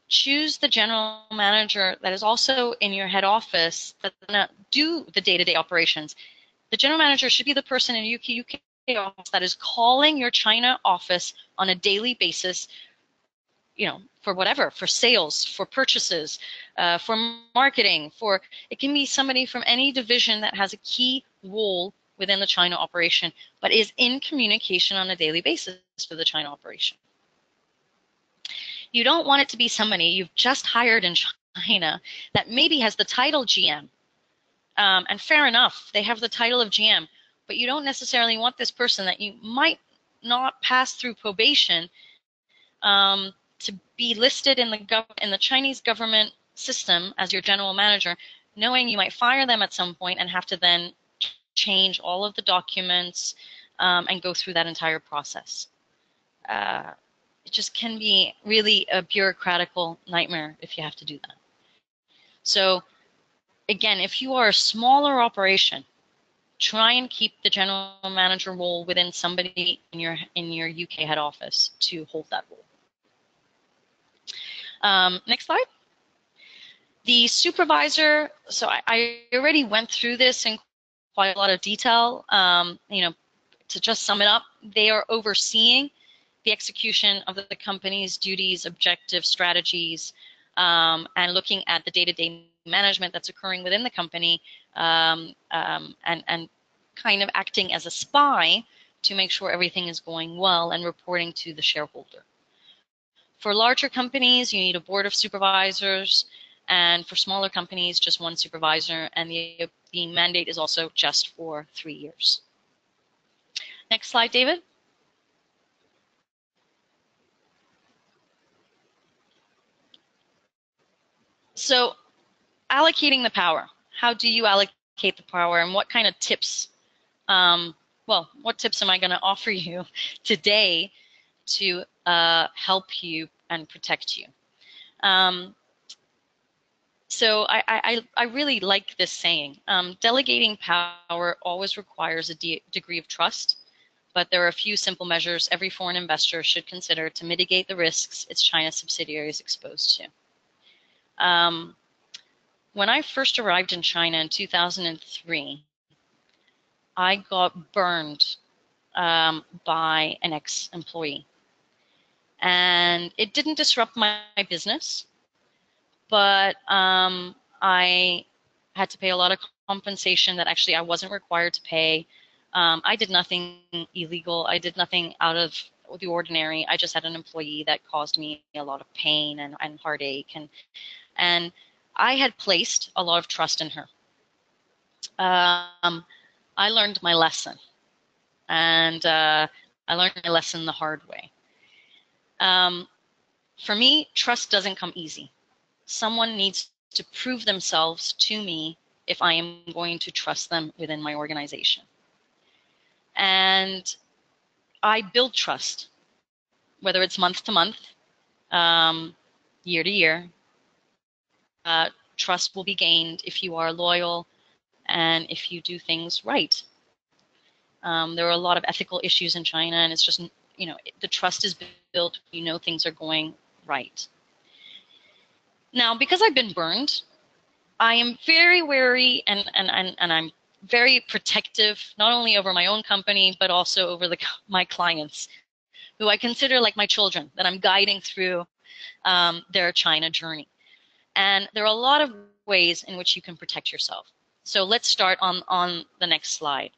choose the general manager that is also in your head office that's going to do the day-to-day operations. The general manager should be the person in UK office that is calling your China office on a daily basis, you know, for whatever, for sales, for purchases, for marketing, it can be somebody from any division that has a key role within the China operation, but is in communication on a daily basis for the China operation. You don't want it to be somebody you've just hired in China that maybe has the title GM. And fair enough, they have the title of GM, but you don't necessarily want this person that you might not pass through probation to be listed in the Chinese government system as your general manager, knowing you might fire them at some point and have to then change all of the documents and go through that entire process. It just can be really a bureaucratical nightmare if you have to do that. So again, if you are a smaller operation, try and keep the general manager role within somebody in your UK head office to hold that role. Next slide. The supervisor, so I already went through this in quite a lot of detail. You know, to just sum it up, they are overseeing the execution of the company's duties, objectives, strategies, and looking at the day-to-day management that's occurring within the company, and kind of acting as a spy to make sure everything is going well and reporting to the shareholder. For larger companies, you need a board of supervisors, and for smaller companies, just one supervisor, and the mandate is also just for 3 years. Next slide, David. So, allocating the power. How do you allocate the power, and what kind of tips? Well, what tips am I going to offer you today to help you and protect you? So I really like this saying. Delegating power always requires a degree of trust, but there are a few simple measures every foreign investor should consider to mitigate the risks its China subsidiary is exposed to. When I first arrived in China in 2003, I got burned by an ex-employee. And it didn't disrupt my business, but I had to pay a lot of compensation that actually I wasn't required to pay. I did nothing illegal. I did nothing out of the ordinary. I just had an employee that caused me a lot of pain and heartache. And I had placed a lot of trust in her. I learned my lesson. And I learned my lesson the hard way. For me, trust doesn't come easy. Someone needs to prove themselves to me if I am going to trust them within my organization. And I build trust, whether it's month to month, year to year. Trust will be gained if you are loyal and if you do things right. There are a lot of ethical issues in China, and it's just, the trust is built, things are going right. Now, because I've been burned, I am very wary and I'm very protective, not only over my own company, but also over my clients, who I consider like my children that I'm guiding through their China journey. And there are a lot of ways in which you can protect yourself. So let's start on the next slide.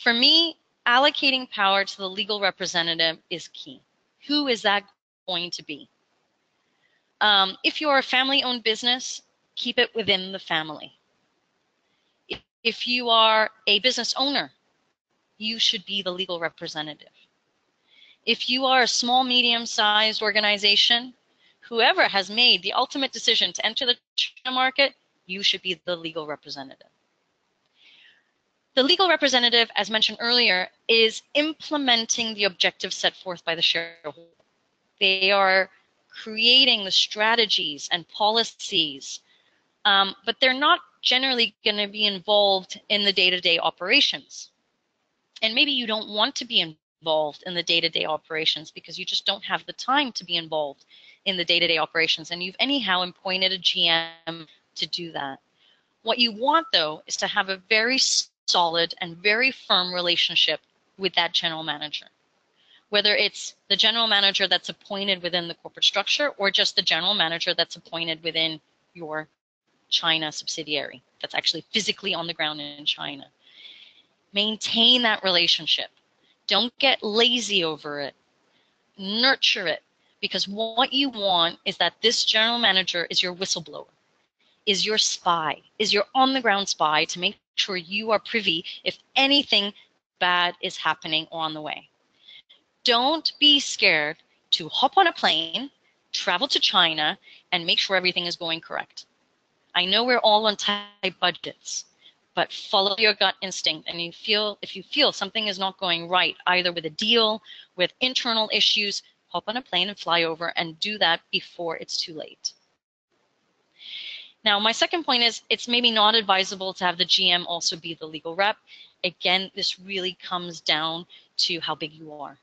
For me, allocating power to the legal representative is key. Who is that going to be? If you're a family-owned business, keep it within the family. If you are a business owner, you should be the legal representative. If you are a small, medium-sized organization, whoever has made the ultimate decision to enter the China market, you should be the legal representative. The legal representative, as mentioned earlier, is implementing the objectives set forth by the shareholder. They are creating the strategies and policies, but they're not generally going to be involved in the day-to-day operations. And maybe you don't want to be involved in the day-to-day operations because you just don't have the time to be involved in the day-to-day operations, and you've anyhow appointed a GM to do that. What you want, though, is to have a very solid and very firm relationship with that general manager, whether it's the general manager that's appointed within the corporate structure or just the general manager that's appointed within your China subsidiary that's actually physically on the ground in China. Maintain that relationship. Don't get lazy over it. Nurture it, because what you want is that this general manager is your whistleblower, is your spy, is your on-the-ground spy to make sure you are privy if anything bad is happening or on the way. Don't be scared to hop on a plane, travel to China, and make sure everything is going correct. I know we're all on tight budgets, but follow your gut instinct, and if you feel something is not going right, either with a deal, with internal issues, hop on a plane and fly over and do that before it's too late. Now, my second point is it's maybe not advisable to have the GM also be the legal rep. Again, this really comes down to how big you are,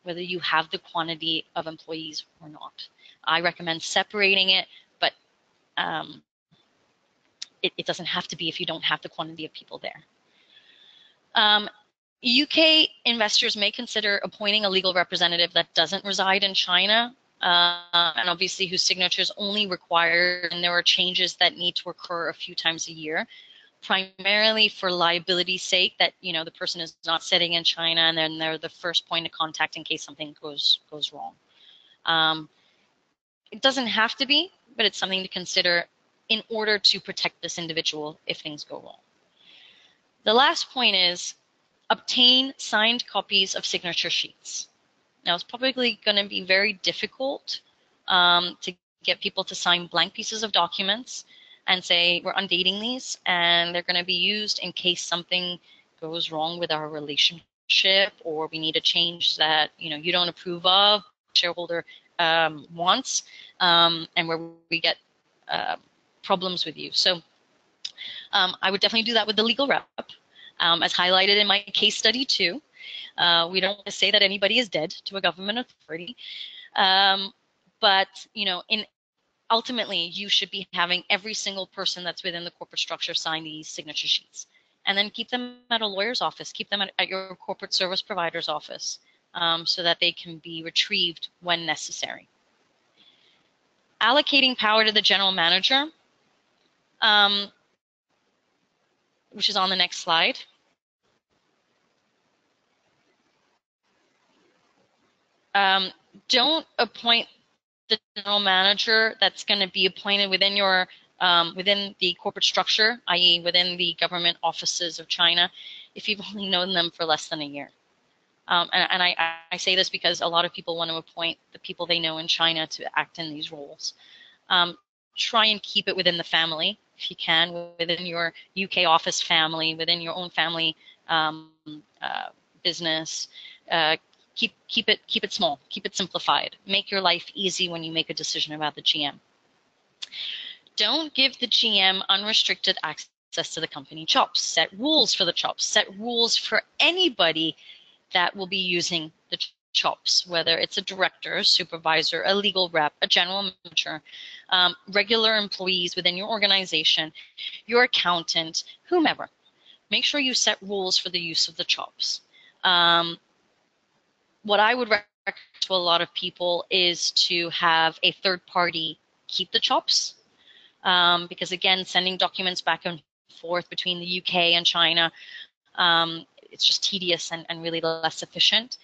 whether you have the quantity of employees or not. I recommend separating it, but it doesn't have to be if you don't have the quantity of people there. UK investors may consider appointing a legal representative that doesn't reside in China, and obviously whose signature is only required, and there are changes that need to occur a few times a year, primarily for liability's sake, that the person is not sitting in China and then they're the first point of contact in case something goes wrong. It doesn't have to be, but it's something to consider in order to protect this individual if things go wrong. The last point is obtain signed copies of signature sheets. Now, it's probably going to be very difficult to get people to sign blank pieces of documents and say, we're undating these, and they're going to be used in case something goes wrong with our relationship, or we need a change that you don't approve of, shareholder wants, and where we get problems with you. So I would definitely do that with the legal rep, as highlighted in my case study too. We don't want to say that anybody is dead to a government authority, but ultimately you should be having every single person that's within the corporate structure sign these signature sheets, and then keep them at a lawyer's office, keep them at your corporate service provider's office, so that they can be retrieved when necessary. Allocating power to the general manager, which is on the next slide. Don't appoint the general manager that's going to be appointed within your within the corporate structure, i.e. within the government offices of China, if you've only known them for less than a year. And I say this because a lot of people want to appoint the people they know in China to act in these roles. Try and keep it within the family, if you can, within your UK office family, within your own family business. keep it small, keep it simplified. Make your life easy when you make a decision about the GM. Don't give the GM unrestricted access to the company chops. Set rules for the chops. Set rules for anybody that will be using the chops, whether it's a director, a supervisor, a legal rep, a general manager, regular employees within your organization, your accountant, whomever. Make sure you set rules for the use of the chops. What I would recommend to a lot of people is to have a third party keep the chops, because again, sending documents back and forth between the UK and China, it's just tedious and really less efficient.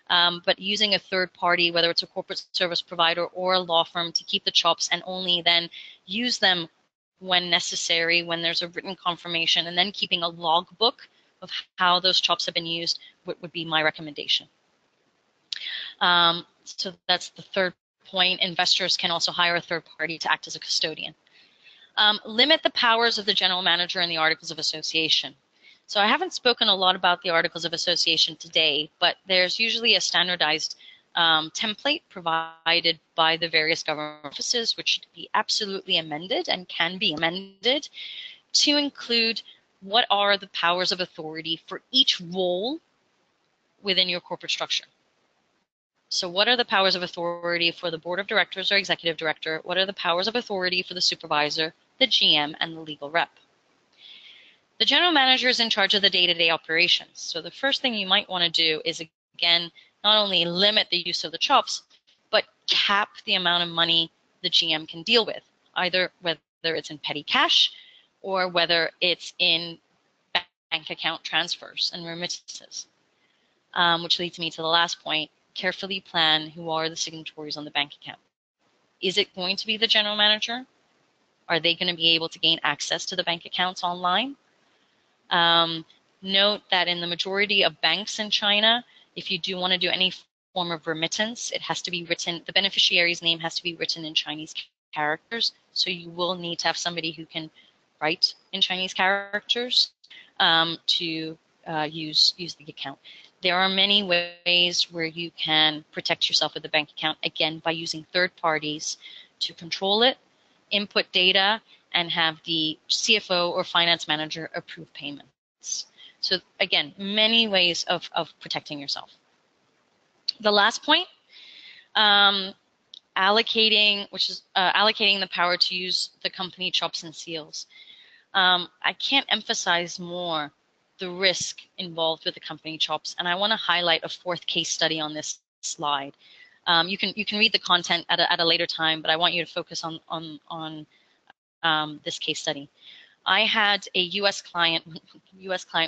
But using a third party, whether it's a corporate service provider or a law firm, to keep the chops and only then use them when necessary, when there's a written confirmation, and then keeping a logbook of how those chops have been used would be my recommendation. So that's the third point. Investors can also hire a third party to act as a custodian. Limit the powers of the general manager in the Articles of Association. So I haven't spoken a lot about the Articles of Association today, but there's usually a standardized template provided by the various government offices, which should be absolutely amended and can be amended to include what are the powers of authority for each role within your corporate structure. So what are the powers of authority for the board of directors or executive director? What are the powers of authority for the supervisor, the GM, and the legal rep? The general manager is in charge of the day-to-day operations. So the first thing you might want to do is, again, not only limit the use of the chops, but cap the amount of money the GM can deal with, either whether it's in petty cash or whether it's in bank account transfers and remittances, which leads me to the last point. Carefully plan who are the signatories on the bank account. Is it going to be the general manager? Are they going to be able to gain access to the bank accounts online? Note that in the majority of banks in China, if you do want to do any form of remittance, it has to be written, the beneficiary's name has to be written in Chinese characters. So you will need to have somebody who can write in Chinese characters to use the account. There are many ways where you can protect yourself with the bank account, again, by using third parties to control it, input data, and have the CFO or finance manager approve payments. So again, many ways of protecting yourself. The last point, allocating, which is allocating the power to use the company chops and seals. I can't emphasize more the risk involved with the company chops, and I want to highlight a fourth case study on this slide. You can read the content at a later time, but I want you to focus on this case study. I had a U.S. client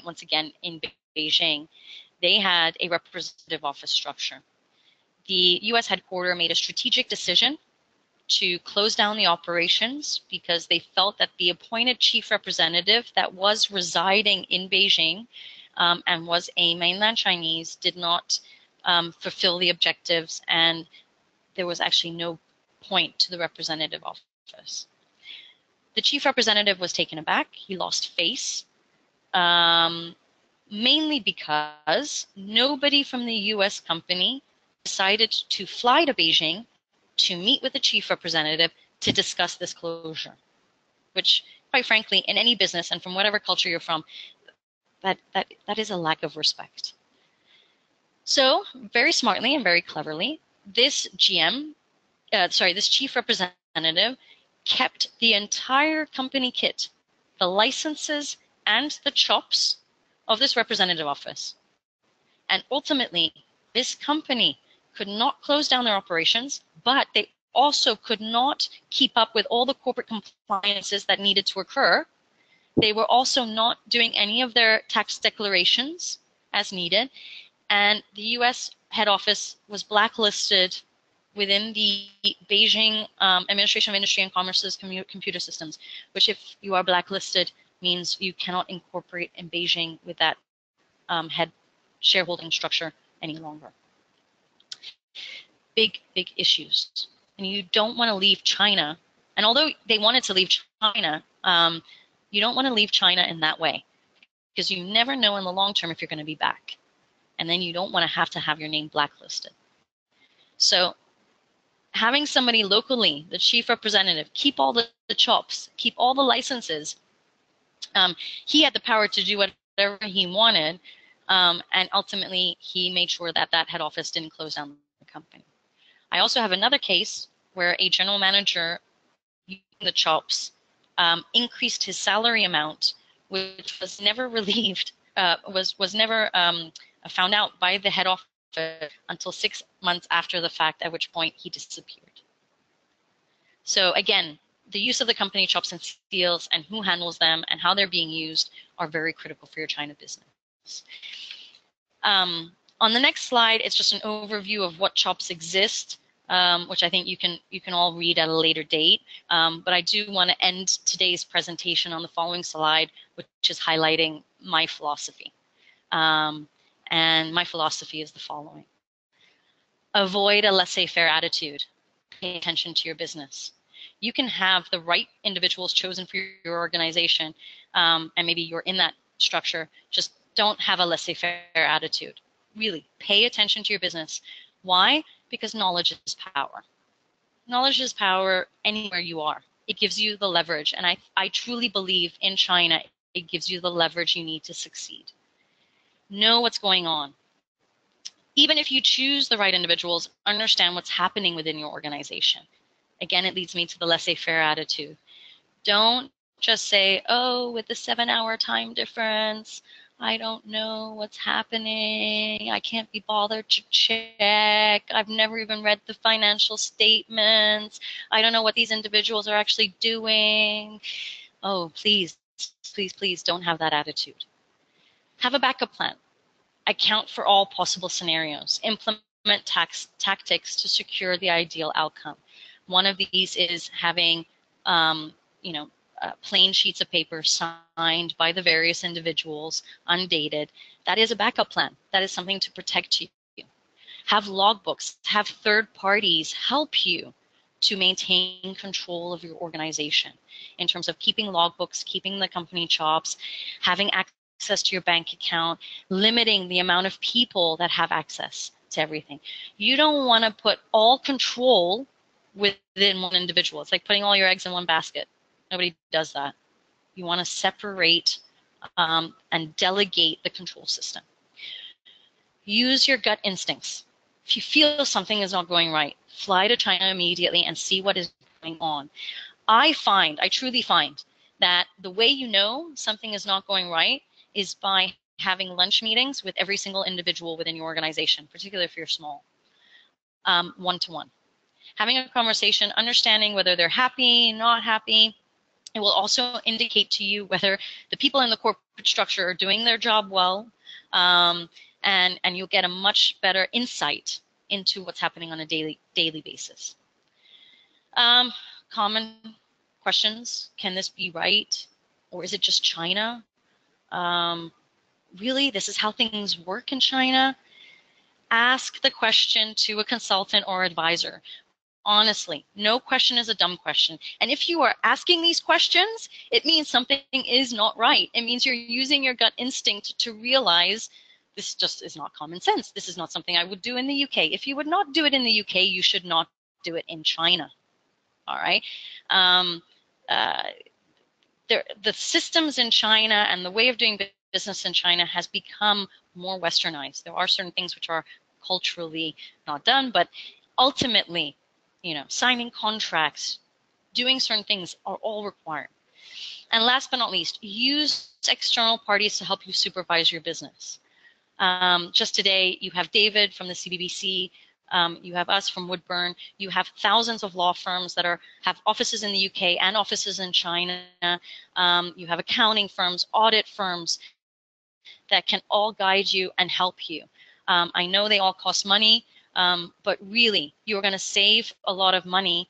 once again in Beijing. They had a representative office structure. The U.S. headquarters made a strategic decision to close down the operations because they felt that the appointed chief representative that was residing in Beijing and was a mainland Chinese did not fulfill the objectives, and there was actually no point to the representative office. The chief representative was taken aback. He lost face, mainly because nobody from the U.S. company decided to fly to Beijing to meet with the chief representative to discuss this closure, which, quite frankly, in any business and from whatever culture you're from, that is a lack of respect. So very smartly and very cleverly, this this chief representative kept the entire company kit, the licenses and the chops of this representative office. And ultimately, this company could not close down their operations, but they also could not keep up with all the corporate compliances that needed to occur. They were also not doing any of their tax declarations as needed, and the U.S. head office was blacklisted within the Beijing Administration of Industry and Commerce's computer systems, which, if you are blacklisted, means you cannot incorporate in Beijing with that head shareholding structure any longer. Big issues. And you don't want to leave China. And although they wanted to leave China, you don't want to leave China in that way, because you never know in the long term if you're going to be back. and then you don't want to have your name blacklisted. So having somebody locally, the chief representative, keep all the chops, keep all the licenses. He had the power to do whatever he wanted, and ultimately he made sure that that head office didn't close down the company. I also have another case where a general manager, using the chops, increased his salary amount, which was never relieved, was never found out by the head office until 6 months after the fact, at which point he disappeared. So again, the use of the company chops and steals and who handles them and how they're being used are very critical for your China business. On the next slide, it's just an overview of what chops exist, which I think you can all read at a later date. But I do want to end today's presentation on the following slide, which is highlighting my philosophy. And my philosophy is the following. Avoid a laissez-faire attitude. Pay attention to your business. You can have the right individuals chosen for your organization, and maybe you're in that structure. Just don't have a laissez-faire attitude. Really, pay attention to your business. Why? Because knowledge is power. Knowledge is power anywhere you are. It gives you the leverage, and I truly believe in China, it gives you the leverage you need to succeed. Know what's going on. Even if you choose the right individuals, understand what's happening within your organization. Again, it leads me to the laissez-faire attitude. Don't just say, oh, with the 7-hour time difference, I don't know what's happening. I can't be bothered to check. I've never even read the financial statements. I don't know what these individuals are actually doing. Oh, please, please, please don't have that attitude. Have a backup plan. Account for all possible scenarios. Implement tactics to secure the ideal outcome. One of these is having, plain sheets of paper signed by the various individuals, undated. That is a backup plan. That is something to protect you. Have logbooks. Have third parties help you to maintain control of your organization in terms of keeping logbooks, keeping the company chops, having access to your bank account, limiting the amount of people that have access to everything. You don't want to put all control within one individual. It's like putting all your eggs in one basket. Nobody does that. You want to separate and delegate the control system. Use your gut instincts. If you feel something is not going right, fly to China immediately and see what is going on. I truly find that the way you know something is not going right is by having lunch meetings with every single individual within your organization, particularly if you're small, one-to-one. Having a conversation, understanding whether they're happy, not happy. It will also indicate to you whether the people in the corporate structure are doing their job well, and you'll get a much better insight into what's happening on a daily basis. Common questions: can this be right, or is it just China? Really, this is how things work in China? Ask the question to a consultant or advisor. Honestly, no question is a dumb question. And if you are asking these questions, it means something is not right. It means you're using your gut instinct to realize this just is not common sense. This is not something I would do in the UK. If you would not do it in the UK, you should not do it in China. All right. The systems in China and the way of doing business in China has become more westernized. There are certain things which are culturally not done, but ultimately, signing contracts, doing certain things are all required. And last but not least, use external parties to help you supervise your business. Just today, you have David from the CBBC, you have us from Woodburn, you have thousands of law firms that have offices in the UK and offices in China. You have accounting firms, audit firms that can all guide you and help you. I know they all cost money, but really, you're going to save a lot of money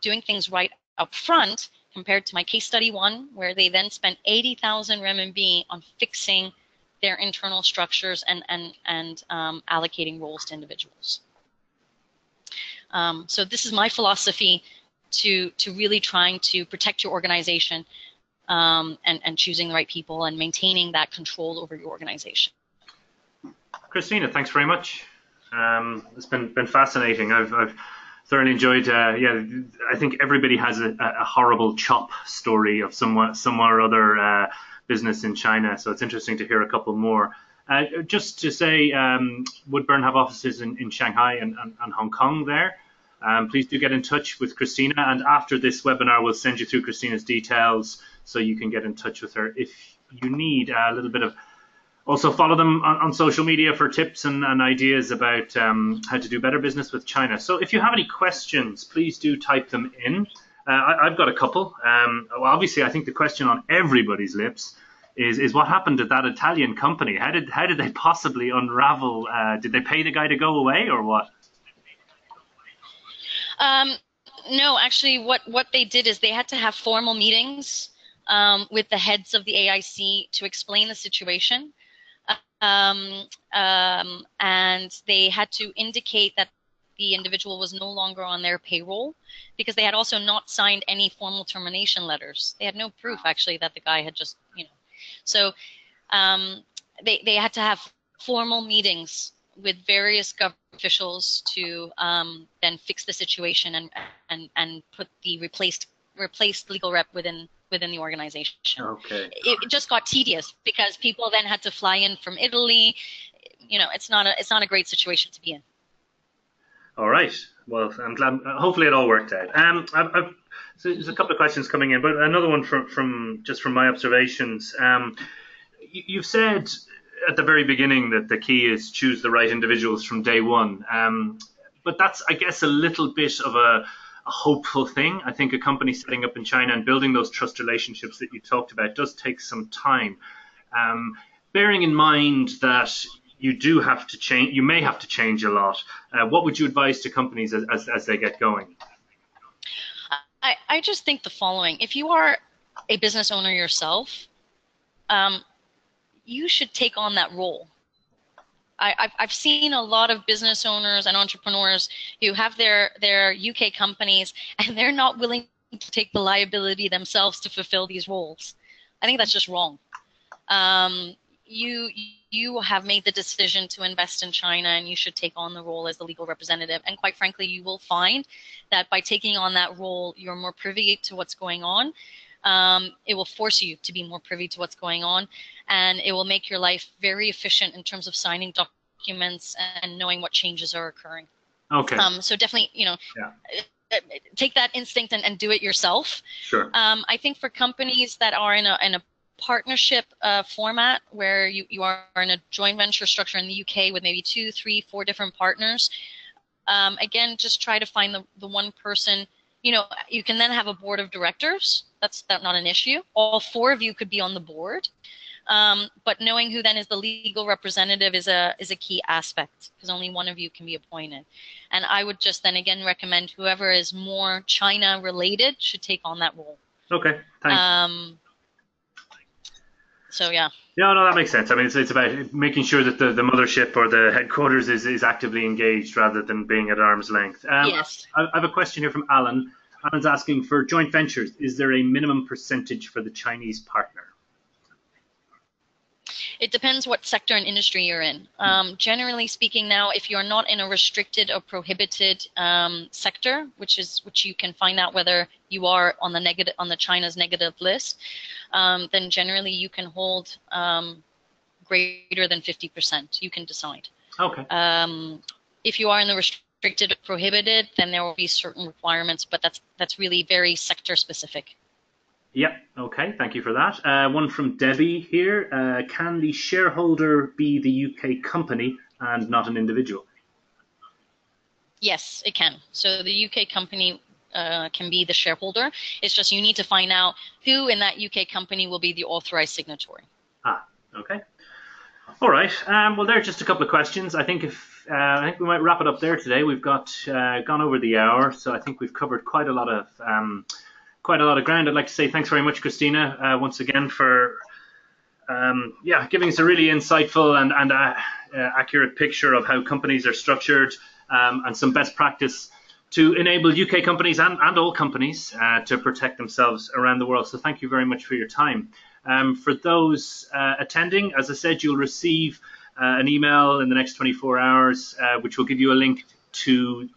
doing things right up front compared to my case study one, where they then spent 80,000 RMB on fixing their internal structures and allocating roles to individuals. So this is my philosophy to really trying to protect your organization and choosing the right people and maintaining that control over your organization. Christina, thanks very much. It's been fascinating. I've thoroughly enjoyed. Yeah, I think everybody has a horrible chop story of some or other business in China. So it's interesting to hear a couple more. Just to say, Woodburn have offices in Shanghai and Hong Kong there. Please do get in touch with Christina, and after this webinar, we'll send you through Christina's details so you can get in touch with her if you need a little bit of. Also follow them on social media for tips and ideas about how to do better business with China. So if you have any questions, please do type them in. I've got a couple. Well, obviously, I think the question on everybody's lips is what happened to that Italian company? How did they possibly unravel? Did they pay the guy to go away or what? No, actually, what they did is they had to have formal meetings with the heads of the AIC to explain the situation. And they had to indicate that the individual was no longer on their payroll because they had also not signed any formal termination letters. They had no proof, actually, that the guy had just, So they had to have formal meetings with various government officials to then fix the situation and put the replaced legal rep within the organization. Okay. It just got tedious because people then had to fly in from Italy. It's not a great situation to be in. All right. Well, I'm glad. Hopefully, it all worked out. So there's a couple of questions coming in, but another one from my observations. You've said at the very beginning that the key is choose the right individuals from day one. But that's, I guess, a little bit of a hopeful thing. I think a company setting up in China and building those trust relationships that you talked about does take some time. Bearing in mind that you may have to change a lot. What would you advise to companies as they get going? I just think the following. If you are a business owner yourself, you should take on that role. I've seen a lot of business owners and entrepreneurs who have their UK companies and they're not willing to take the liability themselves to fulfill these roles. I think that's just wrong. You have made the decision to invest in China and you should take on the role as the legal representative. And quite frankly, you will find that by taking on that role, you're more privy to what's going on. It will force you to be more privy to what's going on, and it will make your life very efficient in terms of signing documents and knowing what changes are occurring. Okay. So definitely, take that instinct and do it yourself. Sure. I think for companies that are in a partnership format where you are in a joint venture structure in the UK with maybe 2, 3, 4 different partners, again, just try to find the one person. You can then have a board of directors. That's not an issue. All 4 of you could be on the board. But knowing who then is the legal representative is a key aspect because only one of you can be appointed. And I would just then again recommend whoever is more China related should take on that role. Okay, thanks. So yeah. Yeah, no, that makes sense. I mean, it's about making sure that the mothership or the headquarters is actively engaged rather than being at arm's length. Yes. I have a question here from Alan. Alan's asking, for joint ventures, is there a minimum percentage for the Chinese partner? It depends what sector and industry you're in. Generally speaking now, if you're not in a restricted or prohibited sector, which you can find out whether you are on the China's negative list, then generally you can hold greater than 50%. You can decide. Okay. If you are in the restricted or prohibited, then there will be certain requirements, but that's really very sector specific. Yep. Okay. Thank you for that. One from Debbie here. Can the shareholder be the UK company and not an individual? Yes, it can. So the UK company can be the shareholder. It's just you need to find out who in that UK company will be the authorized signatory. Okay. All right. Well, there are just a couple of questions. I think we might wrap it up there today. We've gone over the hour, so I think we've covered quite a lot of ground. I'd like to say thanks very much, Christina, once again for giving us a really insightful and accurate picture of how companies are structured and some best practice to enable UK companies and all companies to protect themselves around the world. So thank you very much for your time. For those attending, as I said, you'll receive an email in the next 24 hours, which will give you a link to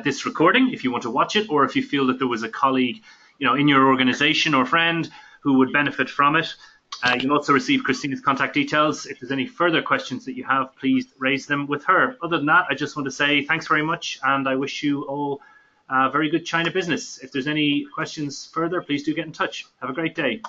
this recording if you want to watch it, or if you feel that there was a colleague, in your organization or friend who would benefit from it. You'll also receive Christina's contact details. If there's any further questions that you have, please raise them with her. Other than that, I just want to say thanks very much, and I wish you all very good China business. If there's any questions further, please do get in touch. Have a great day.